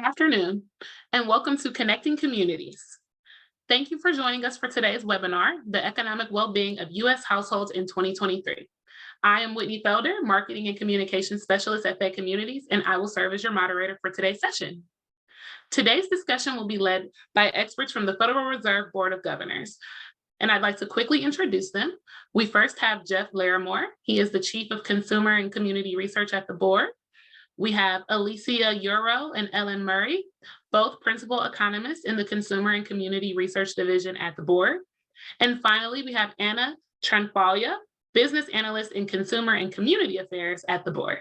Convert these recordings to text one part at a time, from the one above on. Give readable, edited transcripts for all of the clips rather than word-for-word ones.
afternoon, and welcome to Connecting Communities. Thank you for joining us for today's webinar, The Economic Well-Being of U.S. Households in 2023. I am Whitney Felder, Marketing and Communications Specialist at Fed Communities, and I will serve as your moderator for today's session. Today's discussion will be led by experts from the Federal Reserve Board of Governors, and I'd like to quickly introduce them. We first have Jeff Larimore. He is the Chief of Consumer and Community Research at the board. We have Alicia Euro and Ellen Murray, both principal economists in the Consumer and Community Research Division at the board. And finally, we have Anna Tranfalia, business analyst in Consumer and Community Affairs at the board.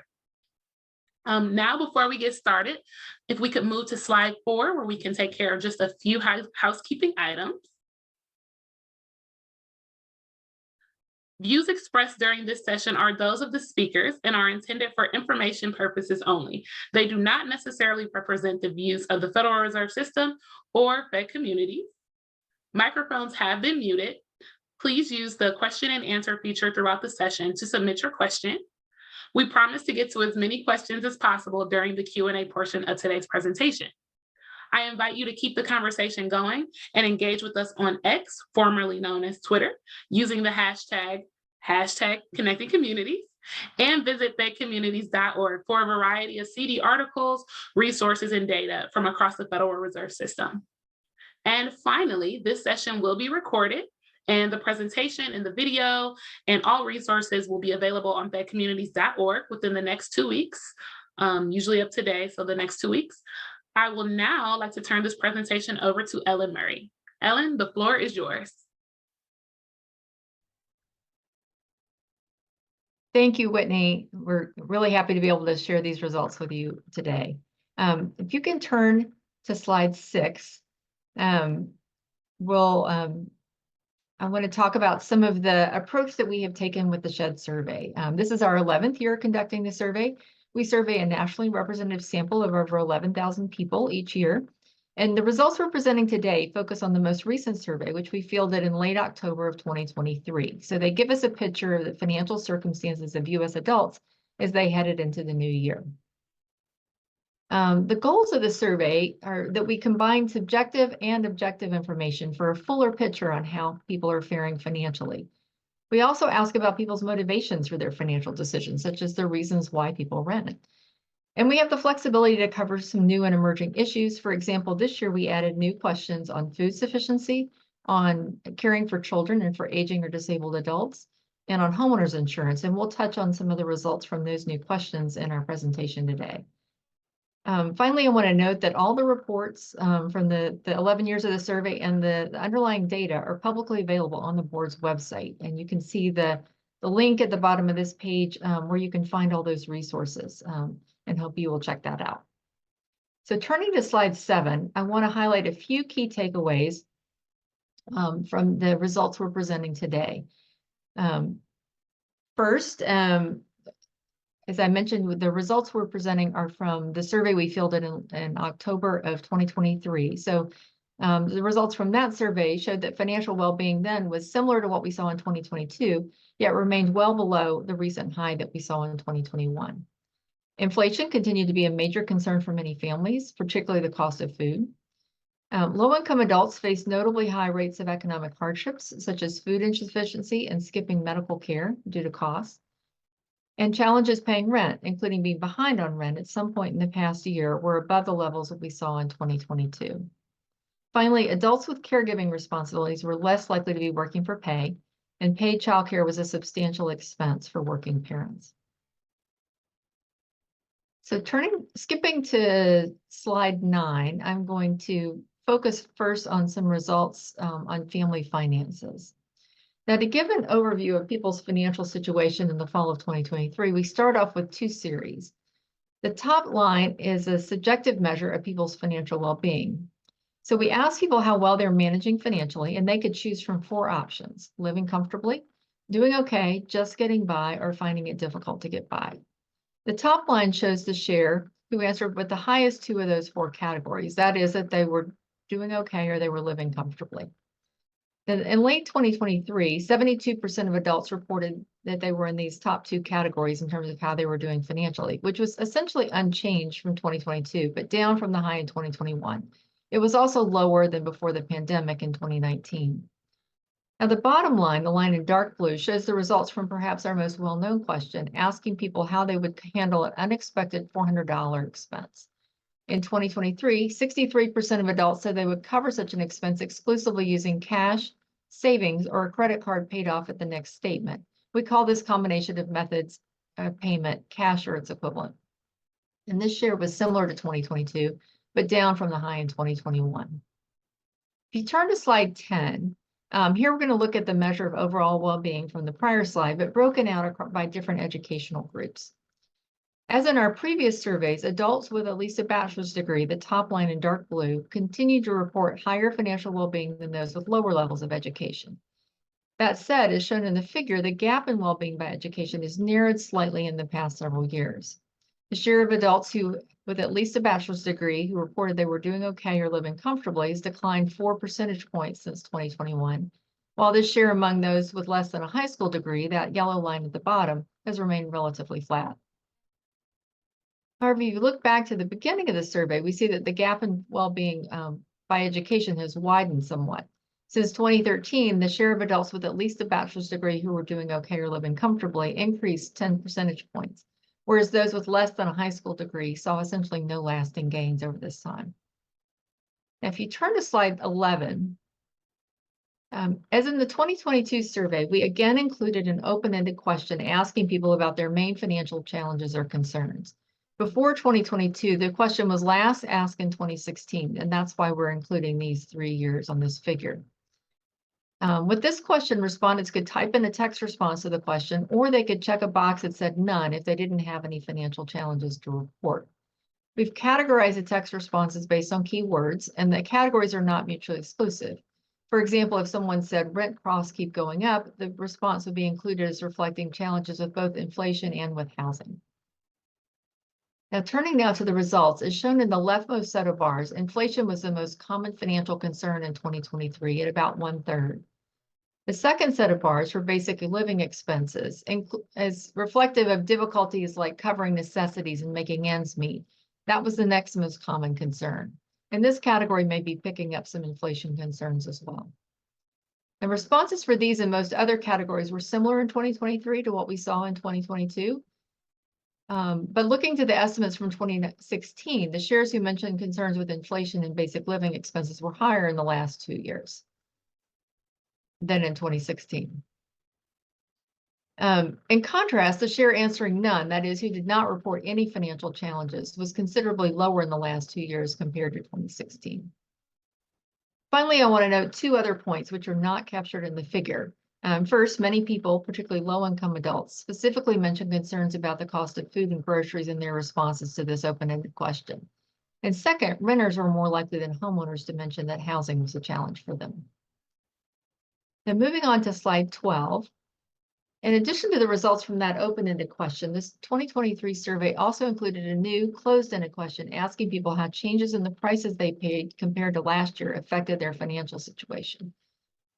Now, before we get started, if we could move to slide 4, where we can take care of just a few housekeeping items. Views expressed during this session are those of the speakers and are intended for information purposes only. They do not necessarily represent the views of the Federal Reserve System or Fed Communities. Microphones have been muted. Please use the question and answer feature throughout the session to submit your question. We promise to get to as many questions as possible during the Q&A portion of today's presentation. I invite you to keep the conversation going and engage with us on X, formerly known as Twitter, using the hashtag Connecting Communities, and visit fedcommunities.org for a variety of CD articles, resources, and data from across the Federal Reserve System. And finally, this session will be recorded, and the presentation and the video and all resources will be available on fedcommunities.org within the next 2 weeks, usually up today, so the next 2 weeks. I will now like to turn this presentation over to Ellen Murray. Ellen, the floor is yours. Thank you, Whitney. We're really happy to be able to share these results with you today. If you can turn to slide 6, I want to talk about some of the approach that we have taken with the SHED survey. This is our 11th year conducting the survey. We survey a nationally representative sample of over 11,000 people each year. And the results we're presenting today focus on the most recent survey, which we fielded in late October of 2023. So they give us a picture of the financial circumstances of U.S. adults as they headed into the new year. The goals of the survey are that we combine subjective and objective information for a fuller picture on how people are faring financially. We also ask about people's motivations for their financial decisions, such as the reasons why people rent. And we have the flexibility to cover some new and emerging issues. For example, this year we added new questions on food sufficiency, on caring for children and for aging or disabled adults, and on homeowners insurance. And we'll touch on some of the results from those new questions in our presentation today. Finally, I want to note that all the reports from the 11 years of the survey and the underlying data are publicly available on the board's website. And you can see the link at the bottom of this page where you can find all those resources, and hope you will check that out. So turning to slide 7, I want to highlight a few key takeaways from the results we're presenting today. First, as I mentioned, the results we're presenting are from the survey we fielded in October of 2023. So the results from that survey showed that financial well-being then was similar to what we saw in 2022, yet remained well below the recent high that we saw in 2021. Inflation continued to be a major concern for many families, particularly the cost of food. Low-income adults face notably high rates of economic hardships, such as food insufficiency and skipping medical care due to costs. And challenges paying rent, including being behind on rent at some point in the past year, were above the levels that we saw in 2022. Finally, adults with caregiving responsibilities were less likely to be working for pay, and paid childcare was a substantial expense for working parents. So skipping to slide 9, I'm going to focus first on some results on family finances. Now, to give an overview of people's financial situation in the fall of 2023, we start off with 2 series. The top line is a subjective measure of people's financial well-being. So we ask people how well they're managing financially, and they could choose from 4 options: living comfortably, doing okay, just getting by, or finding it difficult to get by. The top line shows the share who answered with the highest 2 of those 4 categories. That is, that they were doing okay or they were living comfortably. In late 2023, 72% of adults reported that they were in these top two categories in terms of how they were doing financially, which was essentially unchanged from 2022, but down from the high in 2021. It was also lower than before the pandemic in 2019. Now, the bottom line, the line in dark blue, shows the results from perhaps our most well-known question, asking people how they would handle an unexpected $400 expense. In 2023, 63% of adults said they would cover such an expense exclusively using cash, savings, or a credit card paid off at the next statement. We call this combination of methods of payment cash or its equivalent. And this share was similar to 2022, but down from the high in 2021. If you turn to slide 10, here we're going to look at the measure of overall well-being from the prior slide, but broken out by different educational groups. As in our previous surveys, adults with at least a bachelor's degree, the top line in dark blue, continue to report higher financial well-being than those with lower levels of education. That said, as shown in the figure, the gap in well-being by education has narrowed slightly in the past several years. The share of adults with at least a bachelor's degree who reported they were doing okay or living comfortably has declined 4 percentage points since 2021, while this share among those with less than a high school degree, that yellow line at the bottom, has remained relatively flat. However, if you look back to the beginning of the survey, we see that the gap in well-being by education has widened somewhat. Since 2013, the share of adults with at least a bachelor's degree who were doing okay or living comfortably increased 10 percentage points, whereas those with less than a high school degree saw essentially no lasting gains over this time. Now, if you turn to slide 11, as in the 2022 survey, we again included an open-ended question asking people about their main financial challenges or concerns. Before 2022, the question was last asked in 2016, and that's why we're including these 3 years on this figure. With this question, respondents could type in a text response to the question, or they could check a box that said none if they didn't have any financial challenges to report. We've categorized the text responses based on keywords, and the categories are not mutually exclusive. For example, if someone said rent costs keep going up, the response would be included as reflecting challenges with both inflation and with housing. Now, turning now to the results, as shown in the leftmost set of bars, inflation was the most common financial concern in 2023 at about 1/3. The second set of bars for basic living expenses is reflective of difficulties like covering necessities and making ends meet. That was the next most common concern. And this category may be picking up some inflation concerns as well. The responses for these and most other categories were similar in 2023 to what we saw in 2022. But looking to the estimates from 2016, the shares who mentioned concerns with inflation and basic living expenses were higher in the last 2 years than in 2016. In contrast, the share answering none, that is, who did not report any financial challenges, was considerably lower in the last 2 years compared to 2016. Finally, I want to note 2 other points which are not captured in the figure. First, many people, particularly low-income adults, specifically mentioned concerns about the cost of food and groceries in their responses to this open-ended question. And second, renters were more likely than homeowners to mention that housing was a challenge for them. Now, moving on to slide 12. In addition to the results from that open-ended question, this 2023 survey also included a new closed-ended question asking people how changes in the prices they paid compared to last year affected their financial situation.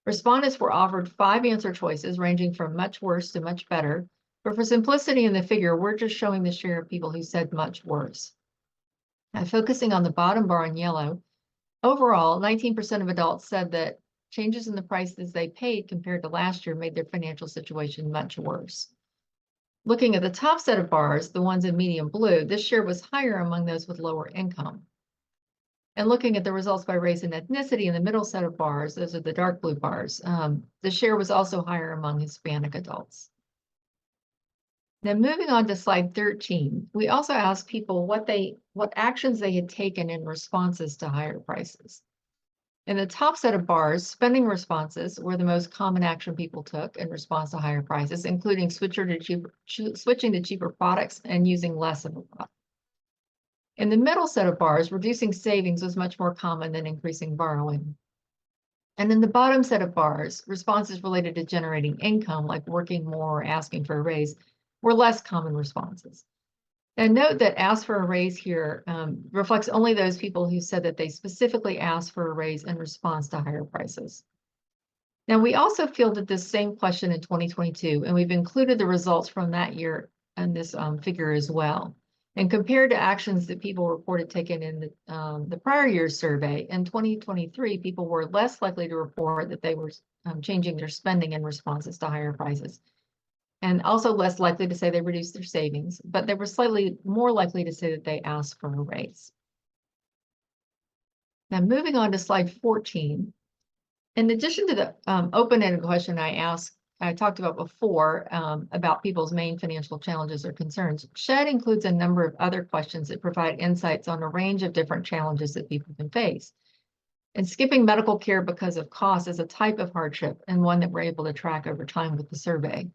Respondents were offered 5 answer choices ranging from much worse to much better, but for simplicity in the figure, we're just showing the share of people who said much worse. Now, focusing on the bottom bar in yellow, overall, 19% of adults said that changes in the prices they paid compared to last year made their financial situation much worse. Looking at the top set of bars, the ones in medium blue, this share was higher among those with lower income. And looking at the results by race and ethnicity in the middle set of bars, those are the dark blue bars, the share was also higher among Hispanic adults. Now, moving on to slide 13, we also asked people what actions they had taken in responses to higher prices. In the top set of bars, spending responses were the most common action people took in response to higher prices, including switching to cheaper products and using less of a product. In the middle set of bars, reducing savings was much more common than increasing borrowing. And in the bottom set of bars, responses related to generating income, like working more or asking for a raise, were less common responses. And note that ask for a raise here reflects only those people who said that they specifically asked for a raise in response to higher prices. Now, we also fielded this same question in 2022, and we've included the results from that year in this figure as well. And compared to actions that people reported taken in the prior year's survey, in 2023, people were less likely to report that they were changing their spending in responses to higher prices, and also less likely to say they reduced their savings, but they were slightly more likely to say that they asked for a raise. Now, moving on to slide 14. In addition to the open-ended question I talked about before about people's main financial challenges or concerns, SHED includes a number of other questions that provide insights on a range of different challenges that people can face. And skipping medical care because of cost is a type of hardship and one that we're able to track over time with the survey.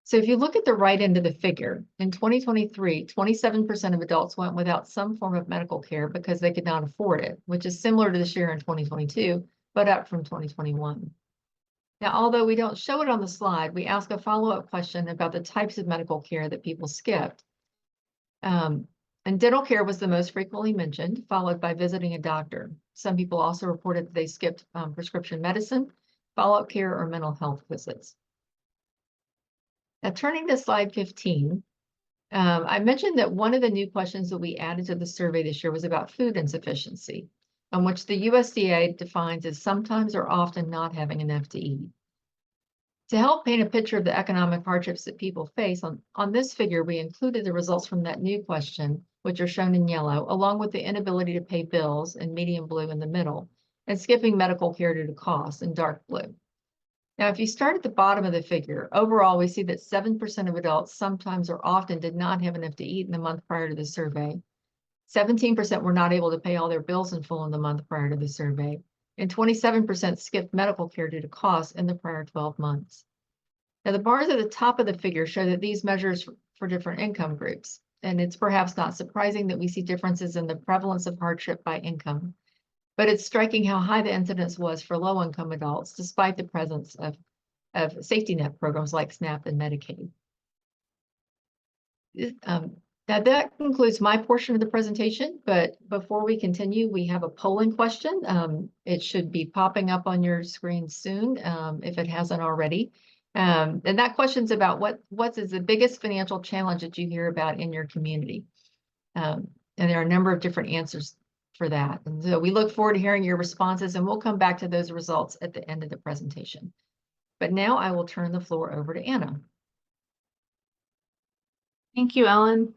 So if you look at the right end of the figure, in 2023, 27% of adults went without some form of medical care because they could not afford it, which is similar to this year in 2022, but up from 2021. Now, although we don't show it on the slide, we ask a follow-up question about the types of medical care that people skipped. And dental care was the most frequently mentioned, followed by visiting a doctor. Some people also reported that they skipped prescription medicine, follow-up care, or mental health visits. Now, turning to slide 15, I mentioned that one of the new questions that we added to the survey this year was about food insufficiency, on which the USDA defines as sometimes or often not having enough to eat. To help paint a picture of the economic hardships that people face, on this figure, we included the results from that new question, which are shown in yellow, along with the inability to pay bills in medium blue in the middle, and skipping medical care due to cost in dark blue. Now, if you start at the bottom of the figure, overall, we see that 7% of adults sometimes or often did not have enough to eat in the month prior to the survey. 17% were not able to pay all their bills in full in the month prior to the survey, and 27% skipped medical care due to costs in the prior 12 months. Now, the bars at the top of the figure show that these measures for different income groups, and it's perhaps not surprising that we see differences in the prevalence of hardship by income, but it's striking how high the incidence was for low-income adults, despite the presence of safety net programs like SNAP and Medicaid. Now that concludes my portion of the presentation, but before we continue, we have a polling question. It should be popping up on your screen soon, if it hasn't already. And that question's about what is the biggest financial challenge that you hear about in your community? And there are a number of different answers for that. And so we look forward to hearing your responses, and we'll come back to those results at the end of the presentation. But now I will turn the floor over to Anna. Thank you, Ellen.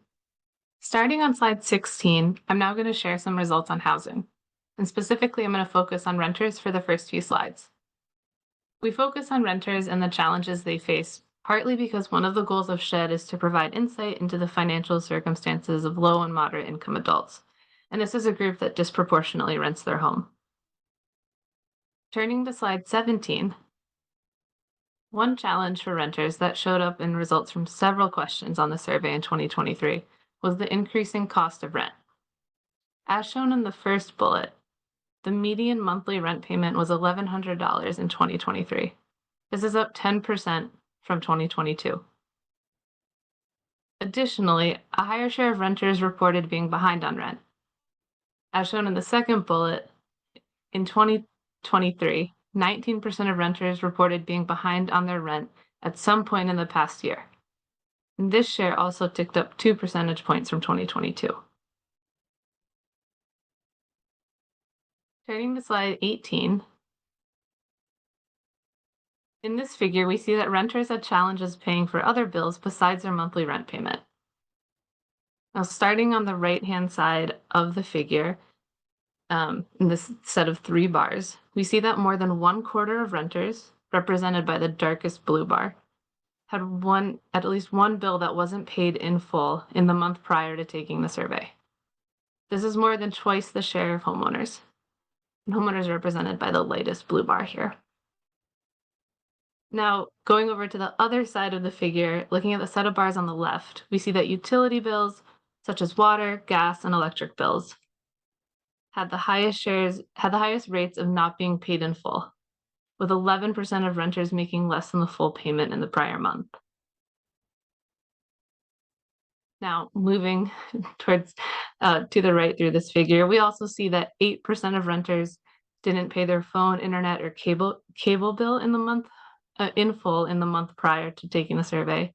Starting on slide 16, I'm now going to share some results on housing. And specifically, I'm going to focus on renters for the first few slides. We focus on renters and the challenges they face, partly because one of the goals of SHED is to provide insight into the financial circumstances of low and moderate income adults. And this is a group that disproportionately rents their home. Turning to slide 17, one challenge for renters that showed up in results from several questions on the survey in 2023 was the increasing cost of rent. As shown in the first bullet, the median monthly rent payment was $1,100 in 2023. This is up 10% from 2022. Additionally, a higher share of renters reported being behind on rent. As shown in the second bullet, in 2023, 19% of renters reported being behind on their rent at some point in the past year. And this share also ticked up 2 percentage points from 2022. Turning to slide 18. In this figure, we see that renters had challenges paying for other bills besides their monthly rent payment. Now, starting on the right-hand side of the figure, in this set of 3 bars, we see that more than 1/4 of renters, represented by the darkest blue bar, had at least one bill that wasn't paid in full in the month prior to taking the survey. This is more than twice the share of homeowners. And homeowners are represented by the lightest blue bar here. Now, going over to the other side of the figure, looking at the set of bars on the left, we see that utility bills, such as water, gas, and electric bills, had the highest rates of not being paid in full, with 11% of renters making less than the full payment in the prior month. Now, moving towards to the right through this figure, we also see that 8% of renters didn't pay their phone, internet, or cable bill in the month in full in the month prior to taking the survey.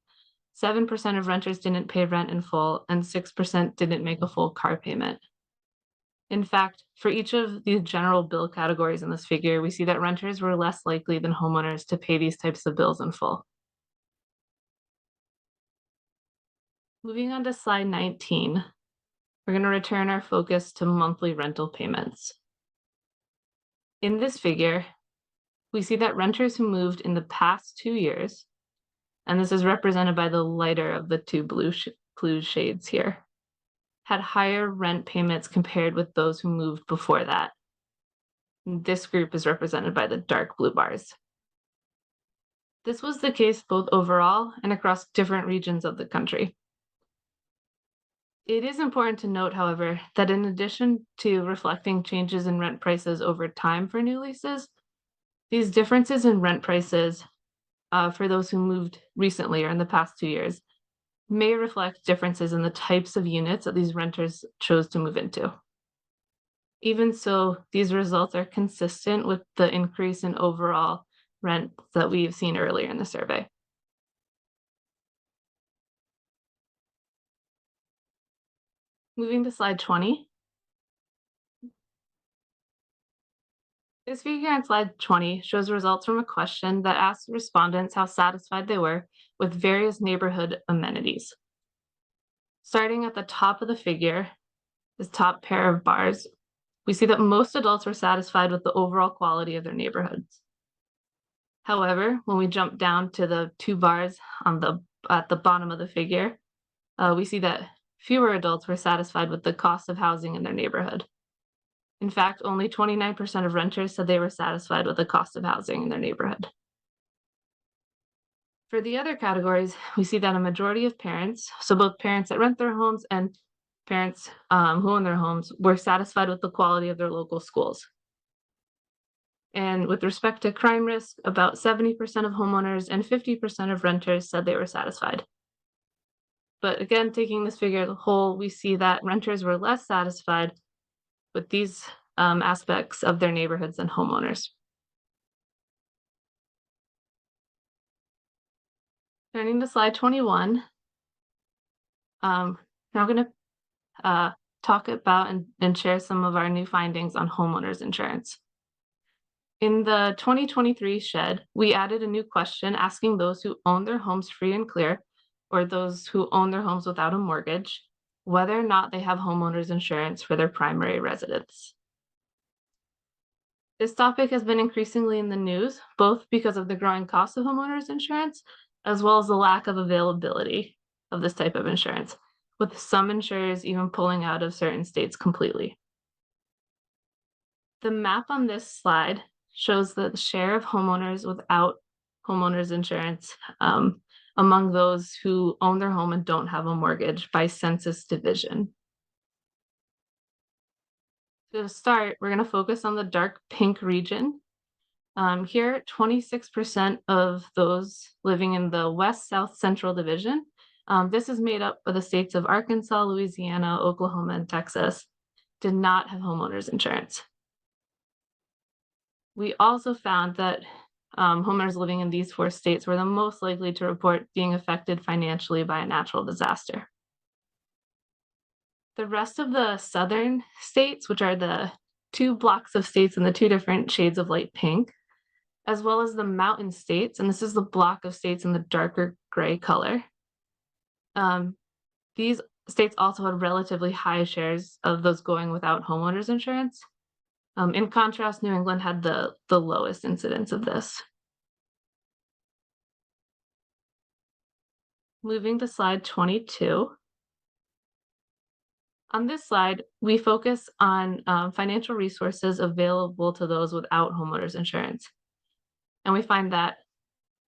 7% of renters didn't pay rent in full, and 6% didn't make a full car payment. In fact, for each of these general bill categories in this figure, we see that renters were less likely than homeowners to pay these types of bills in full. Moving on to slide 19, we're going to return our focus to monthly rental payments. In this figure, we see that renters who moved in the past 2 years, and this is represented by the lighter of the two blue shades here, had higher rent payments compared with those who moved before that. This group is represented by the dark blue bars. This was the case both overall and across different regions of the country. It is important to note, however, that in addition to reflecting changes in rent prices over time for new leases, these differences in rent prices for those who moved recently or in the past 2 years may reflect differences in the types of units that these renters chose to move into. Even so, these results are consistent with the increase in overall rent that we've seen earlier in the survey. Moving to slide 20. This figure on slide 20 shows results from a question that asked respondents how satisfied they were with various neighborhood amenities. Starting at the top of the figure, this top pair of bars, we see that most adults were satisfied with the overall quality of their neighborhoods. However, when we jump down to the two bars at the bottom of the figure, we see that fewer adults were satisfied with the cost of housing in their neighborhood. In fact, only 29% of renters said they were satisfied with the cost of housing in their neighborhood. For the other categories, we see that a majority of parents, so both parents that rent their homes and parents who own their homes, were satisfied with the quality of their local schools. And with respect to crime risk, about 70% of homeowners and 50% of renters said they were satisfied. But again, taking this figure as a whole, we see that renters were less satisfied with these aspects of their neighborhoods than homeowners. Turning to slide 21, now I'm going to talk about and share some of our new findings on homeowners insurance. In the 2023 shed, we added a new question asking those who own their homes free and clear, or those who own their homes without a mortgage, whether or not they have homeowners insurance for their primary residence. This topic has been increasingly in the news, both because of the growing cost of homeowners insurance, as well as the lack of availability of this type of insurance, with some insurers even pulling out of certain states completely. The map on this slide shows the share of homeowners without homeowners insurance among those who own their home and don't have a mortgage by census division. To start, we're going to focus on the dark pink region. Here, 26% of those living in the West South Central Division, this is made up of the states of Arkansas, Louisiana, Oklahoma, and Texas, did not have homeowners insurance. We also found that homeowners living in these 4 states were the most likely to report being affected financially by a natural disaster. The rest of the southern states, which are the 2 blocks of states in the 2 different shades of light pink, as well as the mountain states, and this is the block of states in the darker gray color. These states also had relatively high shares of those going without homeowners insurance. In contrast, New England had the lowest incidence of this. Moving to slide 22. On this slide, we focus on financial resources available to those without homeowners insurance. And we find that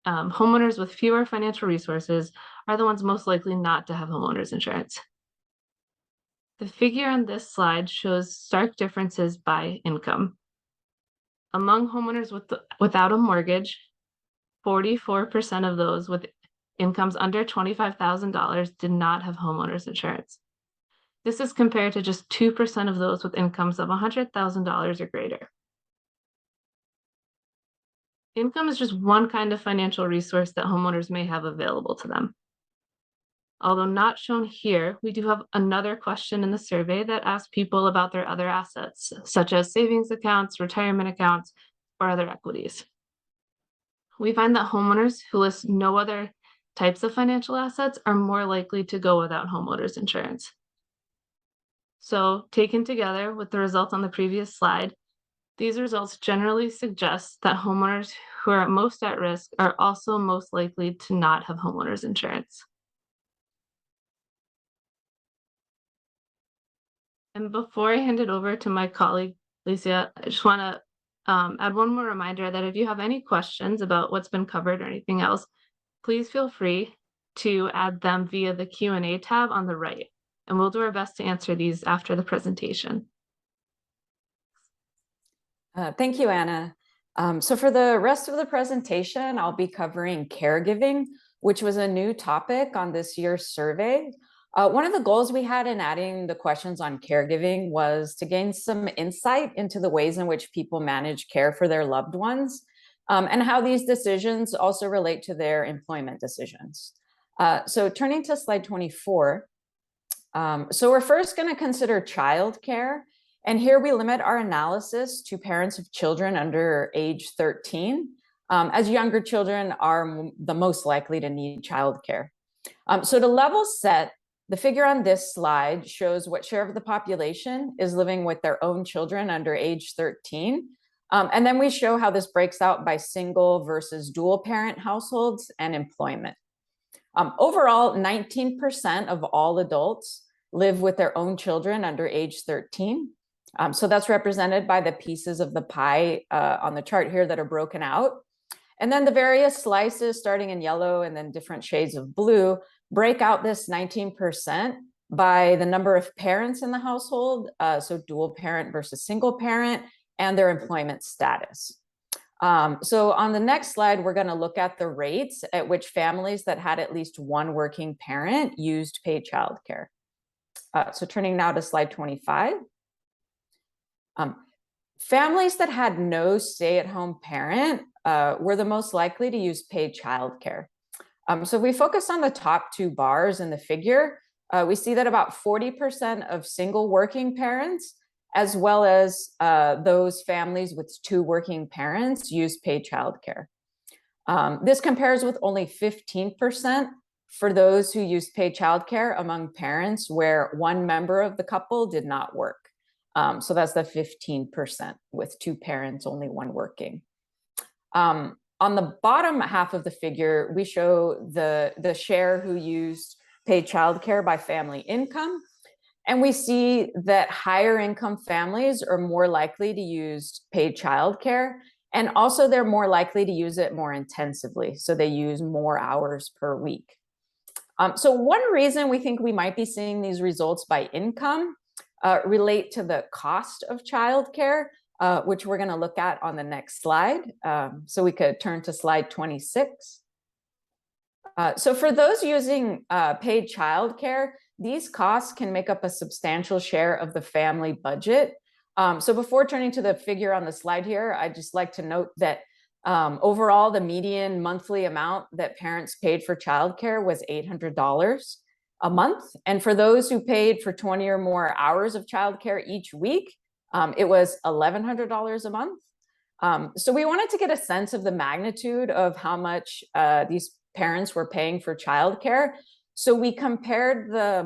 homeowners with fewer financial resources are the ones most likely not to have homeowners insurance. The figure on this slide shows stark differences by income. Among homeowners without a mortgage, 44% of those with incomes under $25,000 did not have homeowners insurance. This is compared to just 2% of those with incomes of $100,000 or greater. Income is just one kind of financial resource that homeowners may have available to them. Although not shown here, we do have another question in the survey that asks people about their other assets, such as savings accounts, retirement accounts, or other equities. We find that homeowners who list no other types of financial assets are more likely to go without homeowners insurance. So, taken together with the results on the previous slide, these results generally suggest that homeowners who are most at risk are also most likely to not have homeowners insurance. And before I hand it over to my colleague, Alicia, I just want to add one more reminder that if you have any questions about what's been covered or anything else, please feel free to add them via the Q&A tab on the right, and we'll do our best to answer these after the presentation. Thank you, Anna. So for the rest of the presentation, I'll be covering caregiving, which was a new topic on this year's survey. One of the goals we had in adding the questions on caregiving was to gain some insight into the ways in which people manage care for their loved ones, and how these decisions also relate to their employment decisions. So turning to slide 24. So we're first going to consider childcare. And here we limit our analysis to parents of children under age 13, as younger children are the most likely to need childcare. So to level set, the figure on this slide shows what share of the population is living with their own children under age 13. And then we show how this breaks out by single versus dual parent households and employment. Overall, 19% of all adults live with their own children under age 13. So that's represented by the pieces of the pie on the chart here that are broken out. And then the various slices starting in yellow and then different shades of blue break out this 19% by the number of parents in the household, so dual parent versus single parent, and their employment status. So on the next slide, we're going to look at the rates at which families that had at least one working parent used paid childcare. So turning now to slide 25. Families that had no stay-at-home parent were the most likely to use paid childcare. So if we focus on the top two bars in the figure, we see that about 40% of single working parents, as well as those families with two working parents, use paid childcare. This compares with only 15% for those who use paid childcare among parents where one member of the couple did not work. So that's the 15% with two parents, only one working. On the bottom half of the figure, we show the share who used paid childcare by family income. And we see that higher income families are more likely to use paid childcare. And also they're more likely to use it more intensively. So they use more hours per week. So one reason we think we might be seeing these results by income relate to the cost of childcare, which we're going to look at on the next slide. So we could turn to slide 26. So for those using paid childcare, these costs can make up a substantial share of the family budget. So before turning to the figure on the slide here, I'd just like to note that overall, the median monthly amount that parents paid for childcare was $800 a month. And for those who paid for 20 or more hours of childcare each week, it was $1,100 a month. So we wanted to get a sense of the magnitude of how much these parents were paying for childcare. So we compared the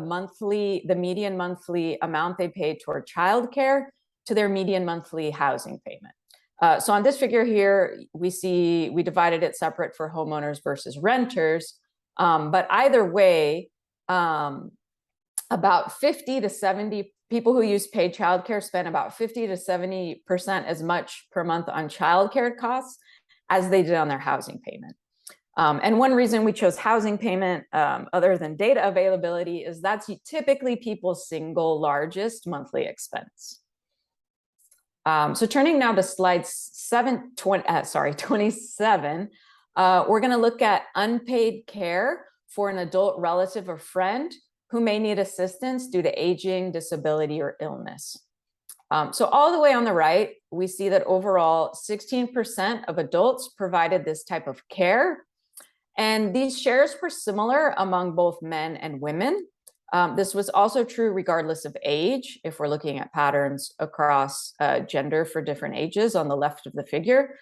median monthly amount they paid toward childcare to their median monthly housing payment. So on this figure here, we divided it separate for homeowners versus renters. But either way, about 50 to 70 people who use paid childcare spend about 50 to 70% as much per month on childcare costs as they did on their housing payment. And one reason we chose housing payment, other than data availability, is that's typically people's single largest monthly expense. So turning now to slide 27, we're going to look at unpaid care for an adult relative or friend who may need assistance due to aging, disability, or illness. So all the way on the right, we see that overall 16% of adults provided this type of care. And these shares were similar among both men and women. This was also true regardless of age, if we're looking at patterns across gender for different ages on the left of the figure.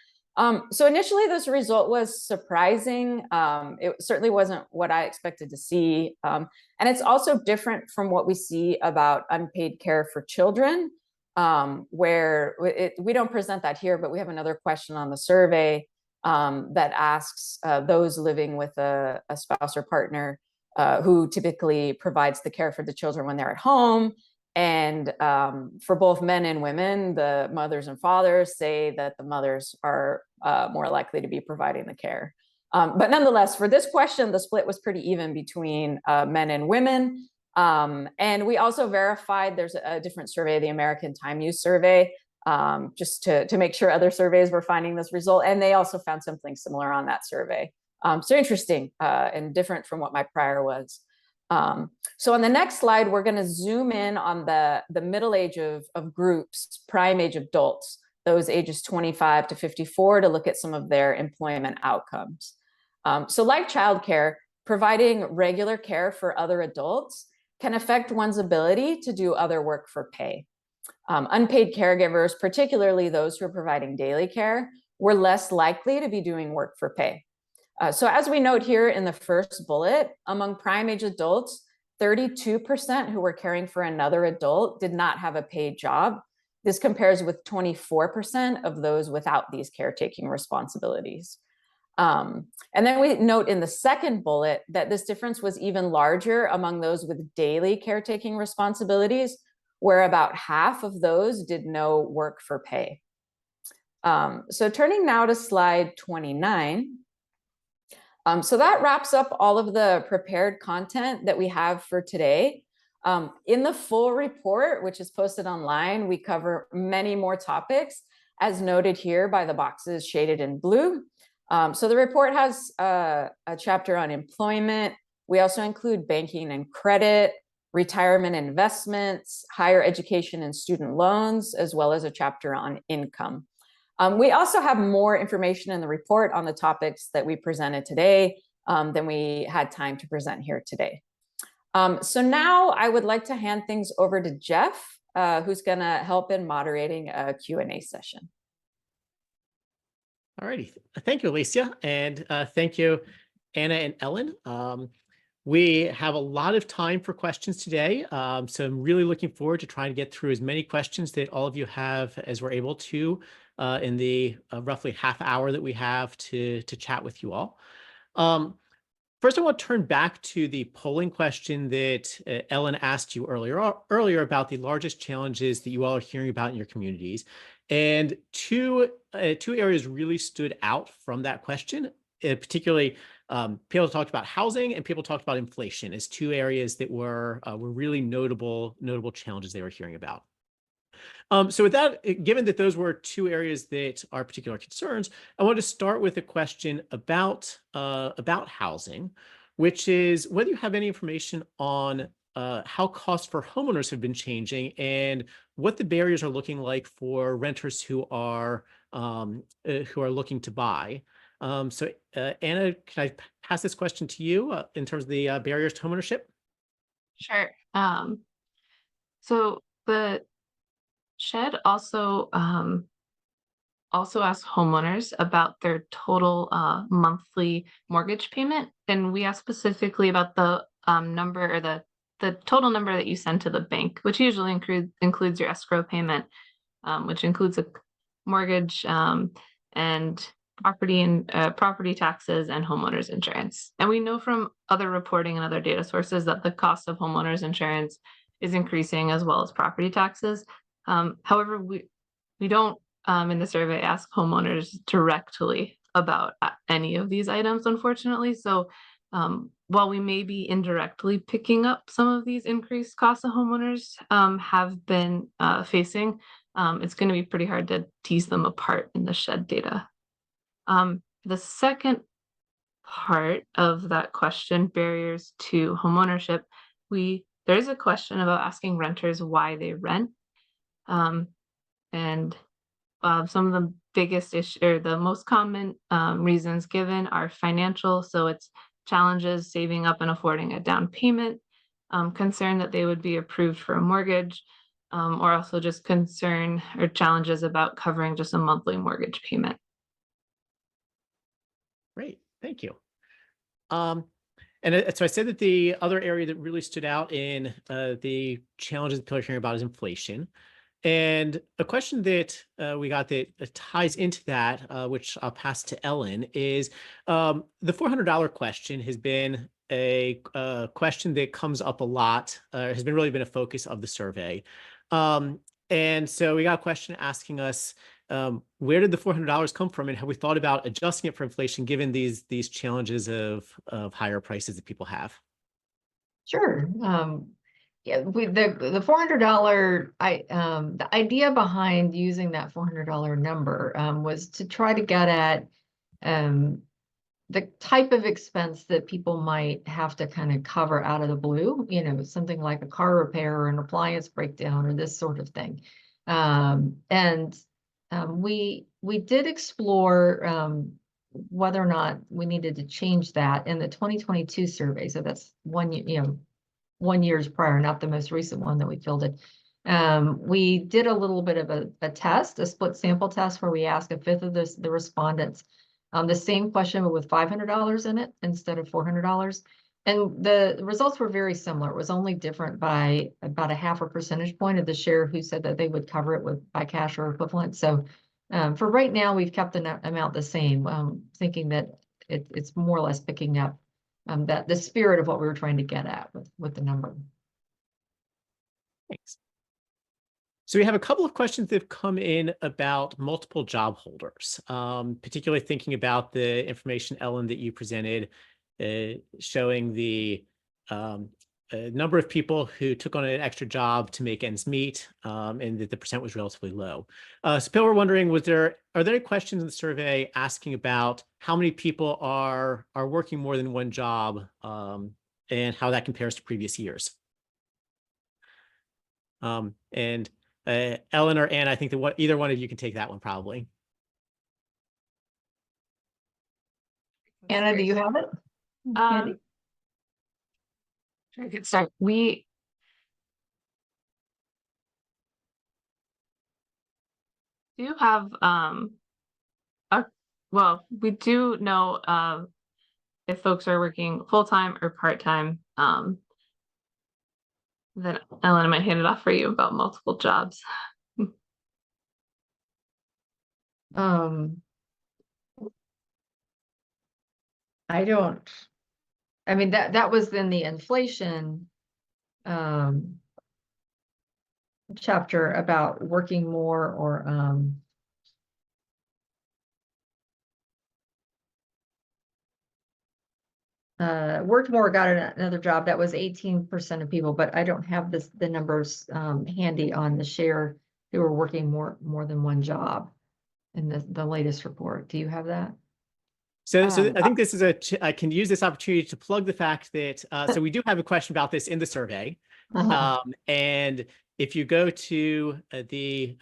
So initially, this result was surprising. It certainly wasn't what I expected to see. And it's also different from what we see about unpaid care for children, where we don't present that here, but we have another question on the survey that asks those living with a spouse or partner who typically provides the care for the children when they're at home. And for both men and women, the mothers and fathers say that the mothers are more likely to be providing the care. But nonetheless, for this question, the split was pretty even between men and women. And we also verified there's a different survey, the American Time Use Survey, just to make sure other surveys were finding this result. And they also found something similar on that survey. So interesting and different from what my prior was. So on the next slide, we're going to zoom in on the middle age of groups, prime age adults, those ages 25 to 54, to look at some of their employment outcomes. So like childcare, providing regular care for other adults can affect one's ability to do other work for pay. Unpaid caregivers, particularly those who are providing daily care, were less likely to be doing work for pay. So as we note here in the first bullet, among prime age adults, 32% who were caring for another adult did not have a paid job. This compares with 24% of those without these caretaking responsibilities. And then we note in the second bullet that this difference was even larger among those with daily caretaking responsibilities, where about half of those did no work for pay. So turning now to slide 29. So that wraps up all of the prepared content that we have for today. In the full report, which is posted online, we cover many more topics, as noted here by the boxes shaded in blue. So the report has a chapter on employment. We also include banking and credit, retirement investments, higher education and student loans, as well as a chapter on income. We also have more information in the report on the topics that we presented today than we had time to present here today. So now I would like to hand things over to Jeff, who's going to help in moderating a Q&A session. All righty. Thank you, Alicia. And thank you, Anna and Ellen. We have a lot of time for questions today. So I'm really looking forward to trying to get through as many questions that all of you have as we're able to in the roughly half hour that we have to chat with you all. First, I want to turn back to the polling question that Ellen asked you earlier about the largest challenges that you all are hearing about in your communities. And two areas really stood out from that question, particularly people talked about housing and people talked about inflation as two areas that were really notable challenges they were hearing about. So with that, given that those were two areas that are particular concerns, I want to start with a question about housing, which is whether you have any information on how costs for homeowners have been changing and what the barriers are looking like for renters who are looking to buy. So Anna, can I pass this question to you in terms of the barriers to homeownership? Sure. So the SHED also asked homeowners about their total monthly mortgage payment, and we asked specifically about the number or the total number that you send to the bank, which usually includes your escrow payment, which includes a mortgage and property taxes and homeowners insurance. And we know from other reporting and other data sources that the cost of homeowners insurance is increasing as well as property taxes. However, we don't in the survey ask homeowners directly about any of these items, unfortunately. So while we may be indirectly picking up some of these increased costs that homeowners have been facing, it's going to be pretty hard to tease them apart in the SHED data. The second part of that question, barriers to homeownership, there is a question about asking renters why they rent. And some of the biggest issue or the most common reasons given are financial. So it's challenges saving up and affording a down payment, concern that they would be approved for a mortgage, or also just concern or challenges about covering just a monthly mortgage payment. Great, thank you. So I said that the other area that really stood out in the challenges that people are hearing about is inflation. And a question that we got that ties into that, which I'll pass to Ellen, is the $400 question has been a question that comes up a lot, has been really been a focus of the survey. And so we got a question asking us, where did the $400 come from, and have we thought about adjusting it for inflation given these challenges of higher prices that people have? Sure. Yeah, the $400, the idea behind using that $400 number was to try to get at the type of expense that people might have to kind of cover out of the blue, something like a car repair or an appliance breakdown or this sort of thing. We did explore whether or not we needed to change that in the 2022 survey. So that's 1 year's prior, not the most recent one that we filled in. We did a little bit of a test, a split sample test, where we asked a fifth of the respondents the same question, but with $500 in it instead of $400. And the results were very similar. It was only different by about a half a percentage point of the share who said that they would cover it by cash or equivalent. So for right now, we've kept the amount the same, thinking that it's more or less picking up that the spirit of what we were trying to get at with the number. Thanks. So we have a couple of questions that have come in about multiple job holders, particularly thinking about the information, Ellen, that you presented, showing the number of people who took on an extra job to make ends meet, and that the percent was relatively low. So people were wondering, are there any questions in the survey asking about how many people are working more than one job, and how that compares to previous years? Ellen or Anna, I think that either one of you can take that one probably. Anna, do you have it? Andy? Try to get started. We do have we do know if folks are working full-time or part-time. Then Ellen, I might hand it off for you about multiple jobs. I mean, that was in the inflation chapter about working more or worked more, got another job. That was 18% of people, but I don't have the numbers handy on the share who were working more than one job in the latest report. Do you have that? So I think this is I can use this opportunity to plug the fact that, so we do have a question about this in the survey. And if you go to the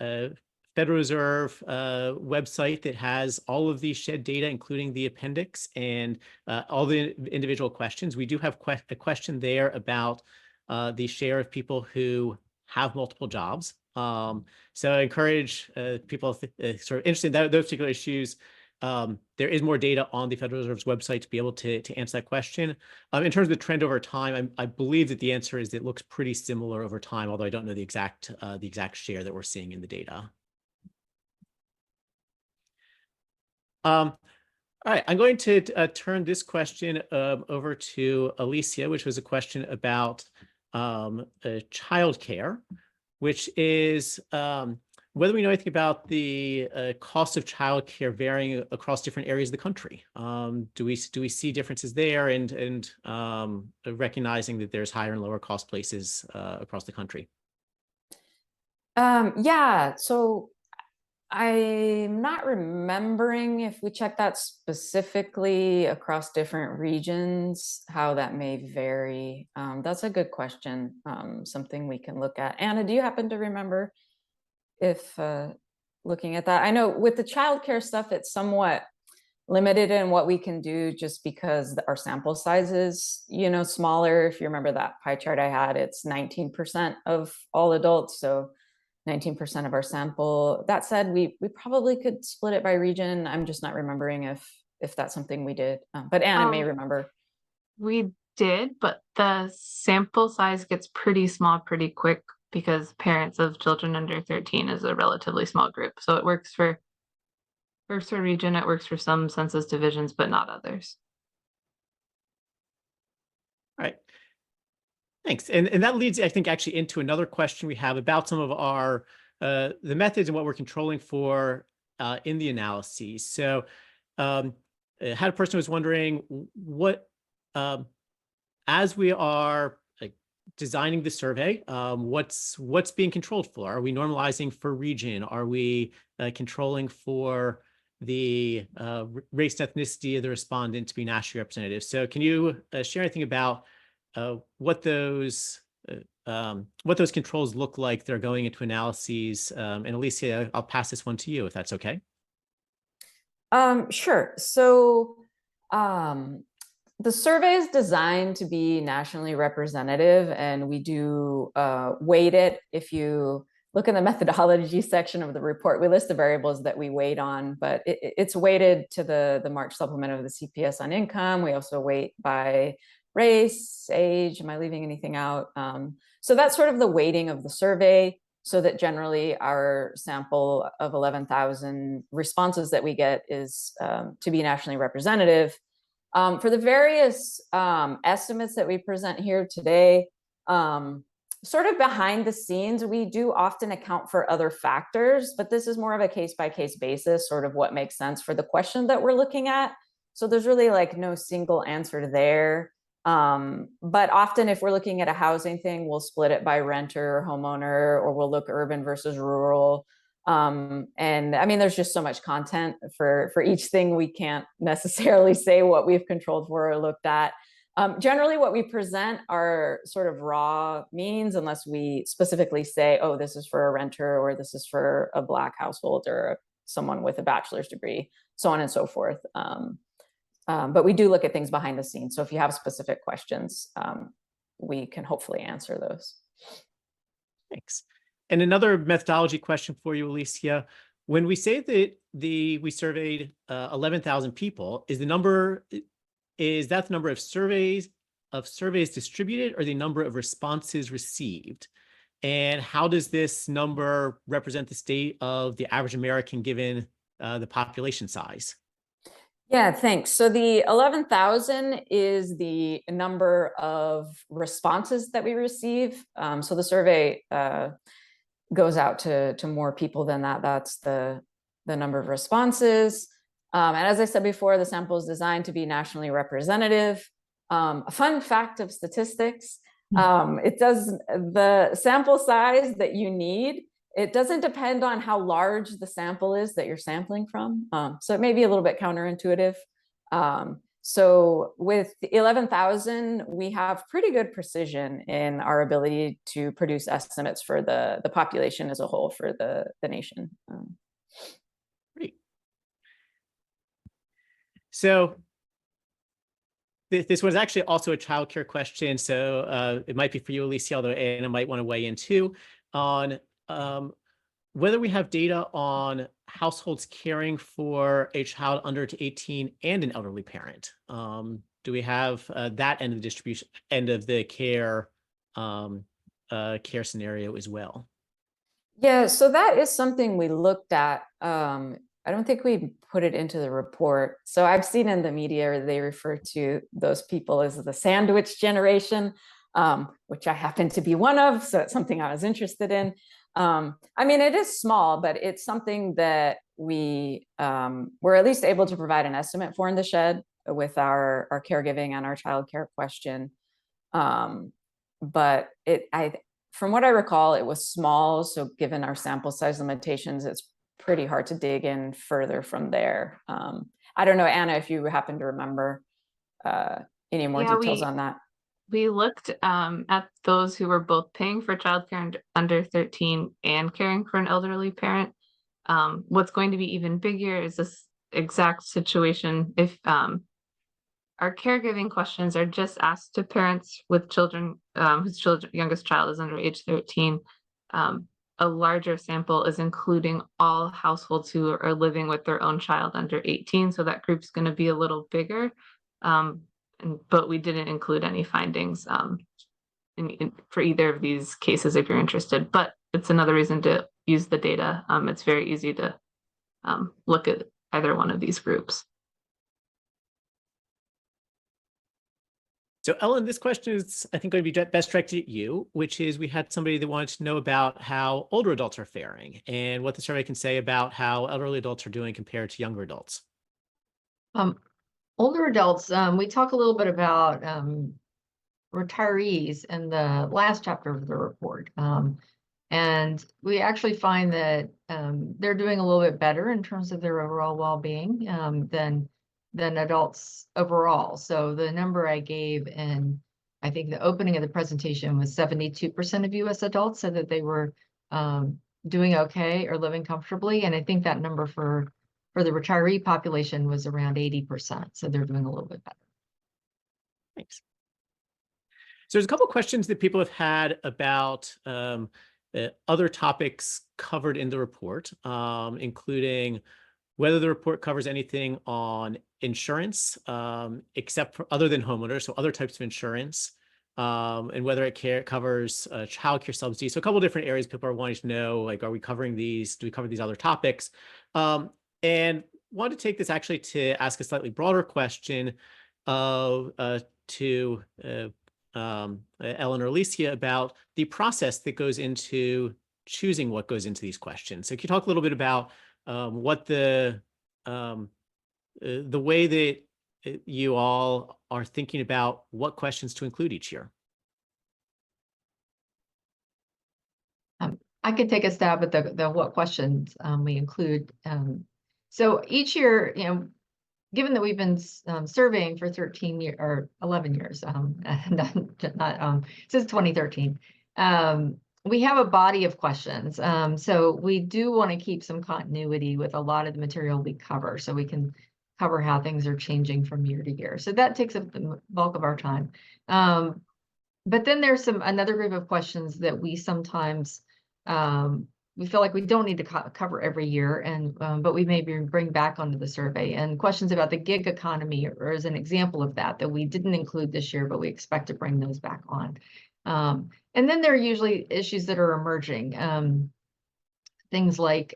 Federal Reserve website that has all of the shed data, including the appendix and all the individual questions, we do have a question there about the share of people who have multiple jobs. So I encourage people sort of interested in those particular issues. There is more data on the Federal Reserve's website to be able to answer that question. In terms of the trend over time, I believe that the answer is it looks pretty similar over time, although I don't know the exact share that we're seeing in the data. All right, I'm going to turn this question over to Alicia, which was a question about childcare, which is whether we know anything about the cost of childcare varying across different areas of the country. Do we see differences there, and recognizing that there's higher and lower cost places across the country? Yeah, so I'm not remembering if we checked that specifically across different regions, how that may vary. That's a good question, something we can look at. Anna, do you happen to remember? if looking at that. I know with the childcare stuff, it's somewhat limited in what we can do just because our sample size is, smaller. If you remember that pie chart I had, it's 19% of all adults. So 19% of our sample. That said, we probably could split it by region. I'm just not remembering if that's something we did, but Anna may remember. We did, but the sample size gets pretty small pretty quick because parents of children under 13 is a relatively small group. So it works for region, it works for some census divisions, but not others. All right. Thanks. And that leads, I think, actually into another question we have about some of our, the methods and what we're controlling for in the analyses. So had a person who was wondering what, as we are designing the survey, what's being controlled for? Are we normalizing for region? Are we controlling for the race and ethnicity of the respondent to be nationally representative? So can you share anything about what those controls look like that are going into analyses? And Alicia, I'll pass this one to you if that's okay. Sure. So the survey is designed to be nationally representative, and we do weight it. If you look in the methodology section of the report, we list the variables that we weight on, but it's weighted to the March supplement of the CPS on income. We also weight by race, age. Am I leaving anything out? So that's sort of the weighting of the survey, so that generally our sample of 11,000 responses that we get is to be nationally representative. For the various estimates that we present here today, sort of behind the scenes, we do often account for other factors, but this is more of a case-by-case basis, sort of what makes sense for the question that we're looking at. So there's really like no single answer there. But often if we're looking at a housing thing, we'll split it by renter or homeowner, or we'll look urban versus rural. And I mean, there's just so much content for each thing. We can't necessarily say what we've controlled for or looked at. Generally, what we present are sort of raw means, unless we specifically say, oh, this is for a renter, or this is for a Black household, or someone with a bachelor's degree, so on and so forth. But we do look at things behind the scenes. So if you have specific questions, we can hopefully answer those. Thanks. And another methodology question for you, Alicia. When we say that we surveyed 11,000 people, is that the number of surveys distributed, or the number of responses received? And how does this number represent the state of the average American given the population size? Yeah, thanks. So the 11,000 is the number of responses that we receive. So the survey goes out to more people than that. That's the number of responses. And as I said before, the sample is designed to be nationally representative. A fun fact of statistics, it does the sample size that you need. It doesn't depend on how large the sample is that you're sampling from. So it may be a little bit counterintuitive. So with 11,000, we have pretty good precision in our ability to produce estimates for the population as a whole for the nation. Great. So this was actually also a childcare question. So it might be for you, Alicia, although Anna might want to weigh in too, on whether we have data on households caring for a child under 18 and an elderly parent. Do we have that end of the distribution, end of the care scenario as well? Yeah, so that is something we looked at. I don't think we put it into the report. So I've seen in the media, they refer to those people as the sandwich generation, which I happen to be one of. So it's something I was interested in. I mean, it is small, but it's something that we're at least able to provide an estimate for in the shed with our caregiving and our childcare question. But from what I recall, it was small. So given our sample size limitations, it's pretty hard to dig in further from there. I don't know, Anna, if you happen to remember any more details on that. We looked at those who were both paying for childcare under 13 and caring for an elderly parent. What's going to be even bigger is this exact situation if our caregiving questions are just asked to parents with children whose youngest child is under age 13. A larger sample is including all households who are living with their own child under 18. So that group's going to be a little bigger. But we didn't include any findings for either of these cases if you're interested. But it's another reason to use the data. It's very easy to look at either one of these groups. So Ellen, this question is, I think, going to be best directed at you, which is we had somebody that wanted to know about how older adults are faring and what the survey can say about how elderly adults are doing compared to younger adults. Older adults, we talk a little bit about retirees in the last chapter of the report. And we actually find that they're doing a little bit better in terms of their overall well-being than adults overall. So the number I gave in, I think the opening of the presentation was 72% of US adults said that they were doing okay or living comfortably. And I think that number for the retiree population was around 80%. So they're doing a little bit better. Thanks. So there's a couple of questions that people have had about other topics covered in the report, including whether the report covers anything on insurance, except for other than homeowners, so other types of insurance, and whether it covers child care subsidies. So a couple of different areas people are wanting to know, like, are we covering these? Do we cover these other topics? And want to take this actually to ask a slightly broader question to Ellen or Alicia about the process that goes into choosing what goes into these questions. So can you talk a little bit about what the way that you all are thinking about what questions to include each year? I could take a stab at the what questions we include. So each year, given that we've been surveying for 13 years or 11 years, not since 2013, we have a body of questions. So we do want to keep some continuity with a lot of the material we cover, so we can cover how things are changing from year to year. So that takes up the bulk of our time. But then there's another group of questions that we sometimes we feel like we don't need to cover every year, but we maybe bring back onto the survey, and questions about the gig economy or as an example of that we didn't include this year, but we expect to bring those back on. And then there are usually issues that are emerging, things like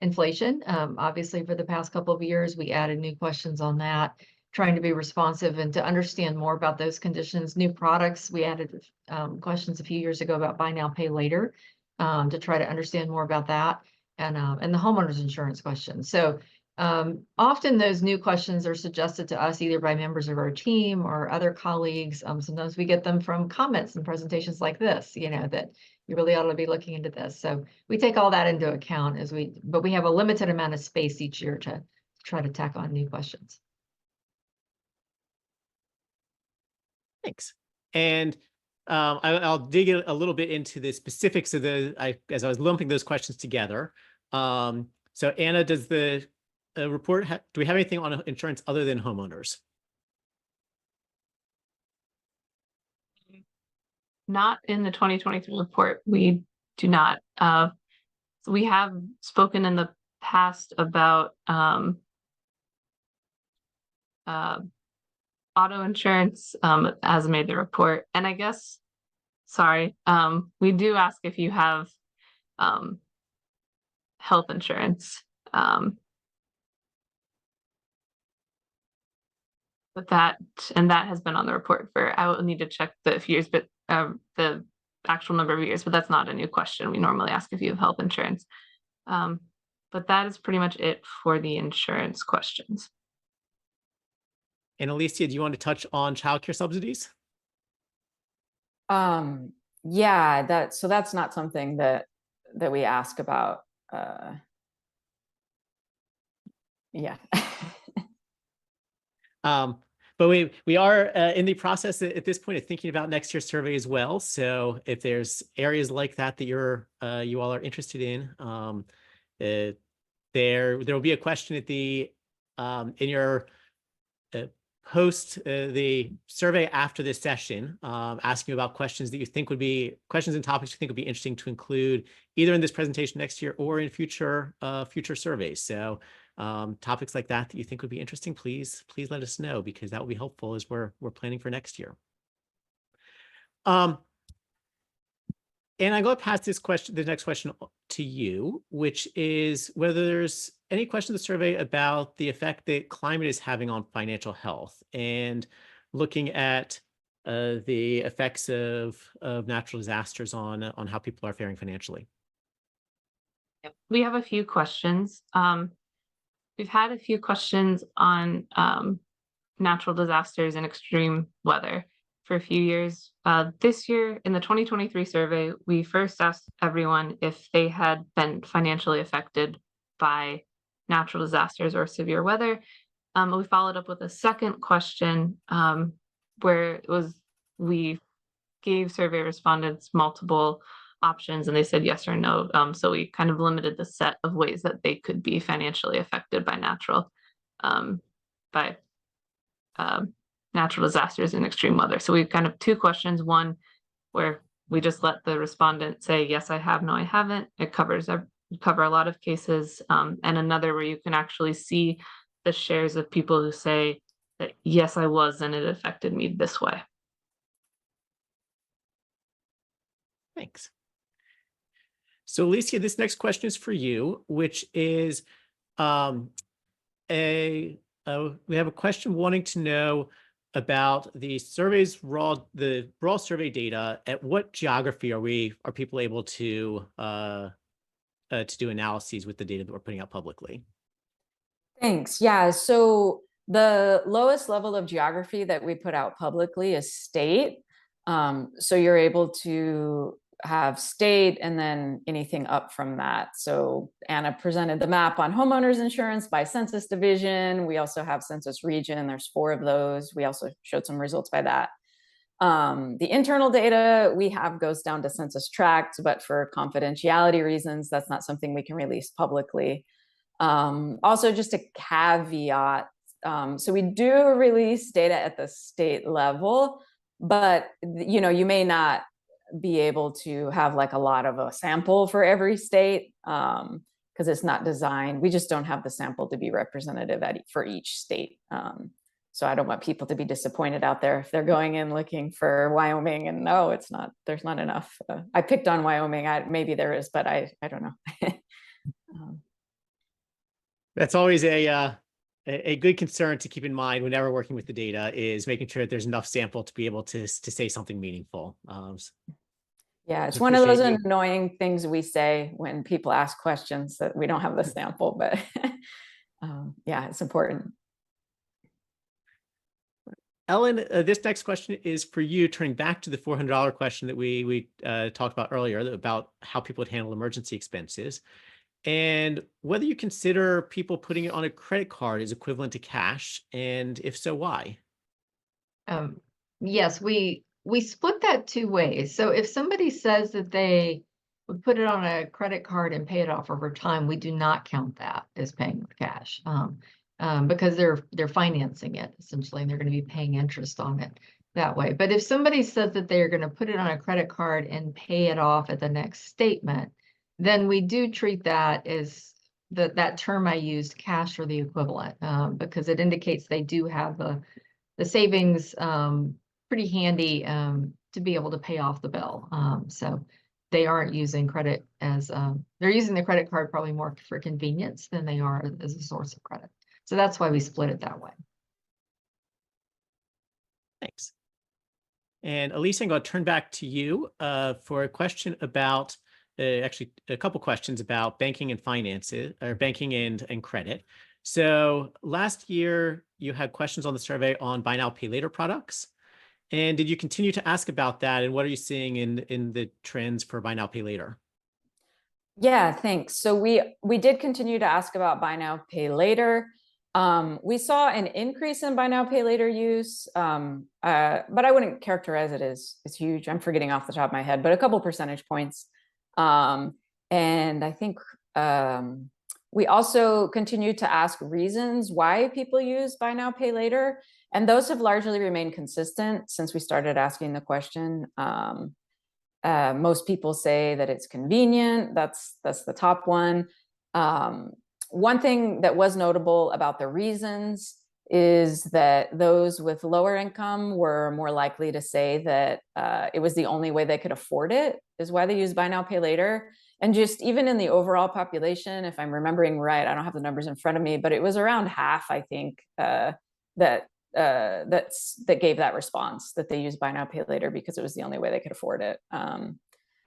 inflation. Obviously, for the past couple of years, we added new questions on that, trying to be responsive and to understand more about those conditions. New products, we added questions a few years ago about buy now, pay later, to try to understand more about that, and the homeowners insurance question. So often those new questions are suggested to us either by members of our team or other colleagues. Sometimes we get them from comments and presentations like this, that you really ought to be looking into this. So we take all that into account but we have a limited amount of space each year to try to tack on new questions. Thanks. And I'll dig a little bit into the specifics of as I was lumping those questions together. So Anna, does the report, do we have anything on insurance other than homeowners? Not in the 2023 report. We do not. We have spoken in the past about auto insurance as made the report. And I guess, sorry, we do ask if you have health insurance. But that has been on the report for, I will need to check the few years, but the actual number of years, but that's not a new question. We normally ask if you have health insurance. But that is pretty much it for the insurance questions. And Alicia, do you want to touch on childcare subsidies? Yeah, so that's not something that we ask about. Yeah. But we are in the process at this point of thinking about next year's survey as well. So if there's areas like that that you all are interested in, there will be a question at the in your post the survey after this session, asking about questions that you think would be questions and topics you think would be interesting to include either in this presentation next year or in future surveys. So topics like that you think would be interesting, please let us know, because that will be helpful as we're planning for next year. And I'm going to pass the next question to you, which is whether there's any question in the survey about the effect that climate is having on financial health, and looking at the effects of natural disasters on how people are faring financially. We have a few questions. We've had a few questions on natural disasters and extreme weather for a few years. This year, in the 2023 survey, we first asked everyone if they had been financially affected by natural disasters or severe weather. We followed up with a second question where we gave survey respondents multiple options and they said yes or no. So we kind of limited the set of ways that they could be financially affected by natural disasters and extreme weather. So we kind of two questions, one where we just let the respondent say, yes, I have, no, I haven't. It cover a lot of cases. And another where you can actually see the shares of people who say that, yes, I was, and it affected me this way. Thanks. So Alicia, this next question is for you, which is we have a question wanting to know about the raw survey data. At what geography are people able to do analyses with the data that we're putting out publicly? Thanks. Yeah, so the lowest level of geography that we put out publicly is state. So you're able to have state and then anything up from that. So Anna presented the map on homeowners insurance by census division. We also have census region. There's 4 of those. We also showed some results by that. The internal data we have goes down to census tracts, but for confidentiality reasons, that's not something we can release publicly. Also, just a caveat. So we do release data at the state level, but you may not be able to have like a lot of a sample for every state because it's not designed. We just don't have the sample to be representative for each state. So I don't want people to be disappointed out there if they're going in looking for Wyoming and no, it's not. There's not enough. I picked on Wyoming. Maybe there is, but I don't know. That's always a good concern to keep in mind whenever working with the data, is making sure that there's enough sample to be able to say something meaningful. Yeah, it's one of those annoying things we say when people ask questions that we don't have the sample, but yeah, it's important. Ellen, this next question is for you, turning back to the $400 question that we talked about earlier, about how people would handle emergency expenses, and whether you consider people putting it on a credit card is equivalent to cash, and if so, why? Yes, we split that 2 ways. So if somebody says that they would put it on a credit card and pay it off over time, we do not count that as paying with cash because they're financing it essentially, and they're going to be paying interest on it that way. But if somebody says that they're going to put it on a credit card and pay it off at the next statement, then we do treat that as that term I used, cash or the equivalent, because it indicates they do have the savings pretty handy to be able to pay off the bill. So they aren't using credit as they're using the credit card probably more for convenience than they are as a source of credit. So that's why we split it that way. Thanks. And Elisa, I'm going to turn back to you for a question about, actually a couple questions about banking and finances, or banking and credit. So last year you had questions on the survey on buy now, pay later products. And did you continue to ask about that? And what are you seeing in the trends for buy now, pay later? Yeah, thanks. So we did continue to ask about buy now, pay later. We saw an increase in buy now, pay later use, but I wouldn't characterize it as huge. I'm forgetting off the top of my head, but a couple percentage points. And I think we also continue to ask reasons why people use buy now, pay later. And those have largely remained consistent since we started asking the question. Most people say that it's convenient. That's the top one. One thing that was notable about the reasons is that those with lower income were more likely to say that it was the only way they could afford it, is why they use buy now, pay later. And just even in the overall population, if I'm remembering right, I don't have the numbers in front of me, but it was around half, I think, that gave that response, that they use buy now, pay later because it was the only way they could afford it.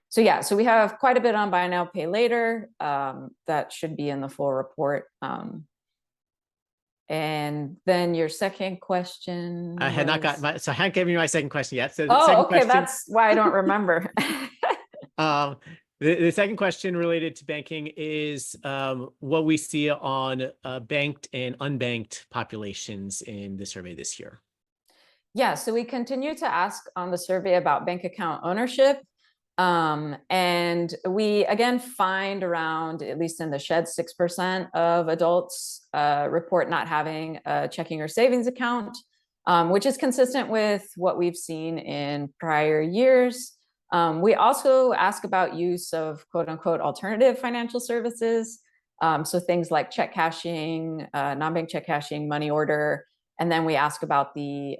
So yeah, so we have quite a bit on buy now, pay later. That should be in the full report. And then your second question. I had not got so I hadn't given you my second question yet. So oh, second okay, question, that's why I don't remember. The second question related to banking is what we see on banked and unbanked populations in the survey this year. Yeah, so we continue to ask on the survey about bank account ownership. And we again find around, at least in the shed, 6% of adults report not having a checking or savings account, which is consistent with what we've seen in prior years. We also ask about use of quote unquote alternative financial services. So things like check cashing, non-bank check cashing, money order. And then we ask about the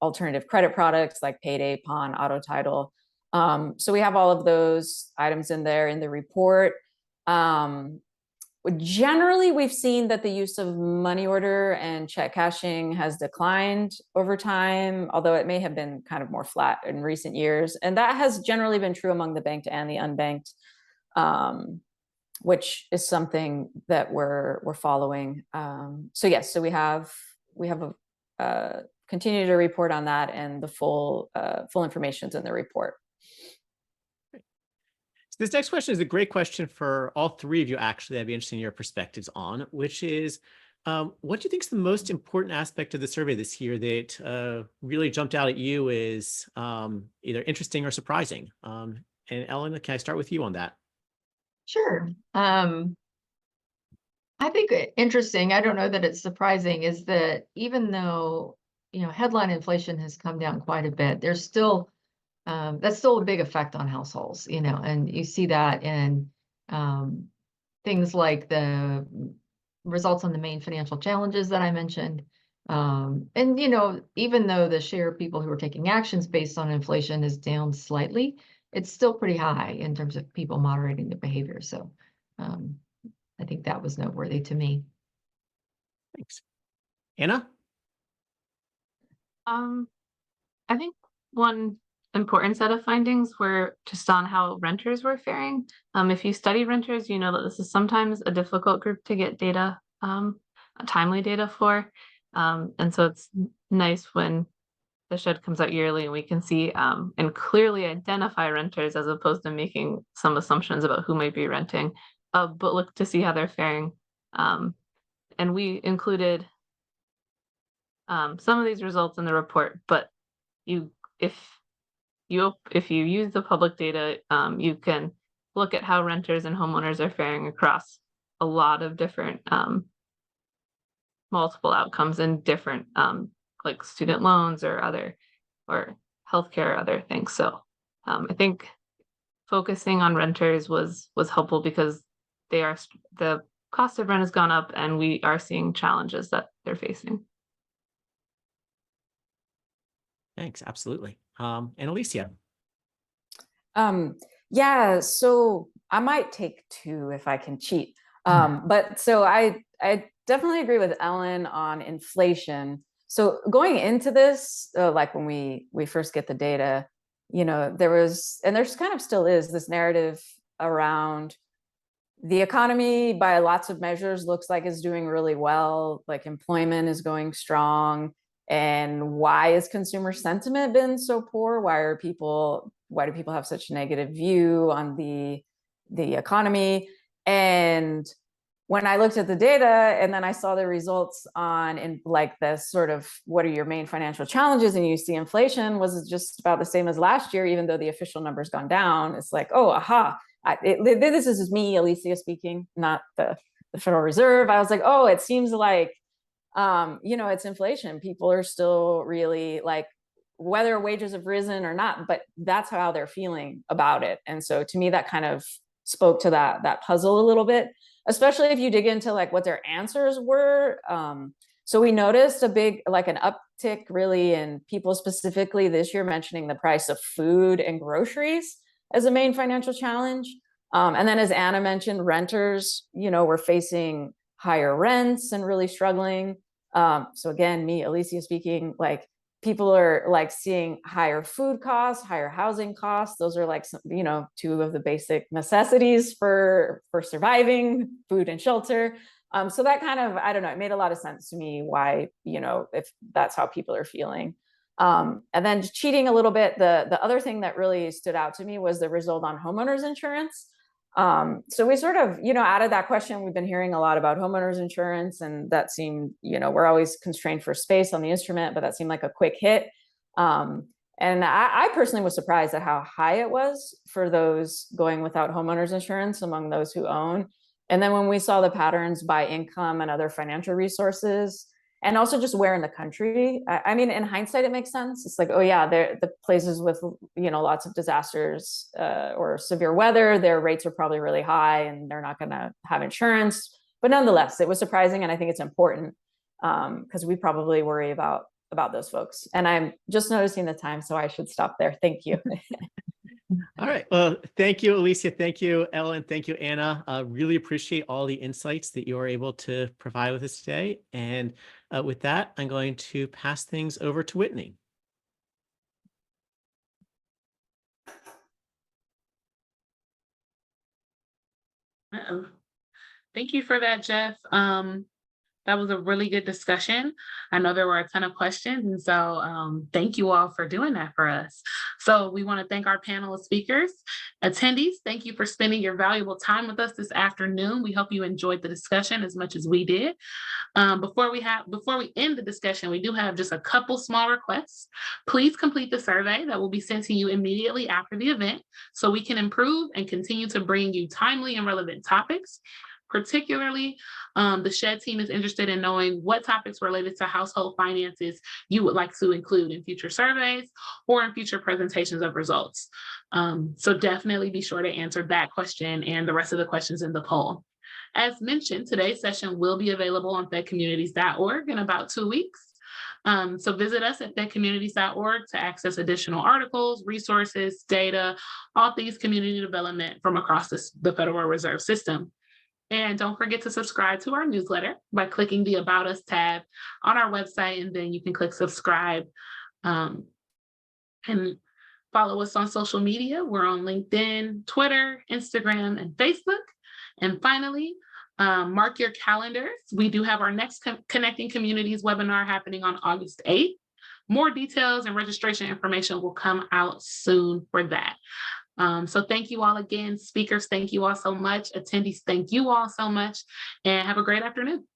alternative credit products like payday, pawn, auto title. So we have all of those items in there in the report. Generally, we've seen that the use of money order and check cashing has declined over time, although it may have been kind of more flat in recent years. And that has generally been true among the banked and the unbanked, which is something that we're following. So yes, so we have a continue to report on that, and the full information is in the report. So this next question is a great question for all three of you, actually. I'd be interested in your perspectives on, which is, what do you think is the most important aspect of the survey this year that really jumped out at you as either interesting or surprising? And Ellen, can I start with you on that? Sure. I think interesting, I don't know that it's surprising, is that even though, headline inflation has come down quite a bit, there's still that's still a big effect on households, and you see that in things like the results on the main financial challenges that I mentioned. And, even though the share of people who are taking actions based on inflation is down slightly, it's still pretty high in terms of people moderating their behavior. So I think that was noteworthy to me. Thanks. Anna? I think one important set of findings were just on how renters were faring. If you study renters, you know that this is sometimes a difficult group to get data, timely data for. And so it's nice when the shed comes out yearly and we can see and clearly identify renters as opposed to making some assumptions about who might be renting, but look to see how they're faring. And we included some of these results in the report, but if you use the public data, you can look at how renters and homeowners are faring across a lot of different multiple outcomes and different like student loans or healthcare or other things. So I think focusing on renters was helpful because the cost of rent has gone up and we are seeing challenges that they're facing. Thanks, absolutely. And Alicia? Yeah, so I might take two if I can cheat. But so I definitely agree with Ellen on inflation. So going into this, like when we first get the data, there was, and there's kind of still is, this narrative around the economy by lots of measures looks like it's doing really well, like employment is going strong. And why has consumer sentiment been so poor? Why do people have such a negative view on the economy? And when I looked at the data and then I saw the results on in like this sort of what are your main financial challenges, and you see inflation was just about the same as last year, even though the official number's gone down. It's like, oh, aha. This is me, Alicia speaking, not the Federal Reserve. I was like, oh, it seems like, it's inflation. People are still really like, whether wages have risen or not, but that's how they're feeling about it. And so to me, that kind of spoke to that puzzle a little bit, especially if you dig into like what their answers were. So we noticed an uptick really in people specifically this year mentioning the price of food and groceries as a main financial challenge. And then as Anna mentioned, renters, were facing higher rents and really struggling. So again, me, Alicia speaking, like people are like seeing higher food costs, higher housing costs. Those are like, two of the basic necessities for surviving, food and shelter. So that kind of, I don't know, it made a lot of sense to me why, if that's how people are feeling. And then cheating a little bit, the other thing that really stood out to me was the result on homeowners insurance. So we sort of, added that question. We've been hearing a lot about homeowners insurance, and that seemed, we're always constrained for space on the instrument, but that seemed like a quick hit. And I personally was surprised at how high it was for those going without homeowners insurance among those who own. And then when we saw the patterns by income and other financial resources, and also just where in the country, I mean, in hindsight, it makes sense. It's like, oh yeah, the places with, lots of disasters or severe weather, their rates are probably really high and they're not gonna have insurance. But nonetheless, it was surprising. And I think it's important because we probably worry about those folks. And I'm just noticing the time, so I should stop there. Thank you. All right. Well, thank you, Alicia. Thank you, Ellen. Thank you, Anna. Really appreciate all the insights that you are able to provide with us today. And with that, I'm going to pass things over to Whitney. Uh-oh. Thank you for that, Jeff. That was a really good discussion. I know there were a ton of questions, and so thank you all for doing that for us. So we want to thank our panel of speakers. Attendees, thank you for spending your valuable time with us this afternoon. We hope you enjoyed the discussion as much as we did. Before we end the discussion, we do have just a couple small requests. Please complete the survey that will be sent to you immediately after the event so we can improve and continue to bring you timely and relevant topics. Particularly, the SHED team is interested in knowing what topics related to household finances you would like to include in future surveys or in future presentations of results. So definitely be sure to answer that question and the rest of the questions in the poll. As mentioned, today's session will be available on fedcommunities.org in about 2 weeks. So visit us at fedcommunities.org to access additional articles, resources, data, all things community development from across the Federal Reserve System. And don't forget to subscribe to our newsletter by clicking the About Us tab on our website, and then you can click subscribe and follow us on social media. We're on LinkedIn, Twitter, Instagram, and Facebook. And finally, mark your calendars. We do have our next Connecting Communities webinar happening on August 8th. More details and registration information will come out soon for that. So thank you all again. Speakers, thank you all so much. Attendees, thank you all so much. And have a great afternoon.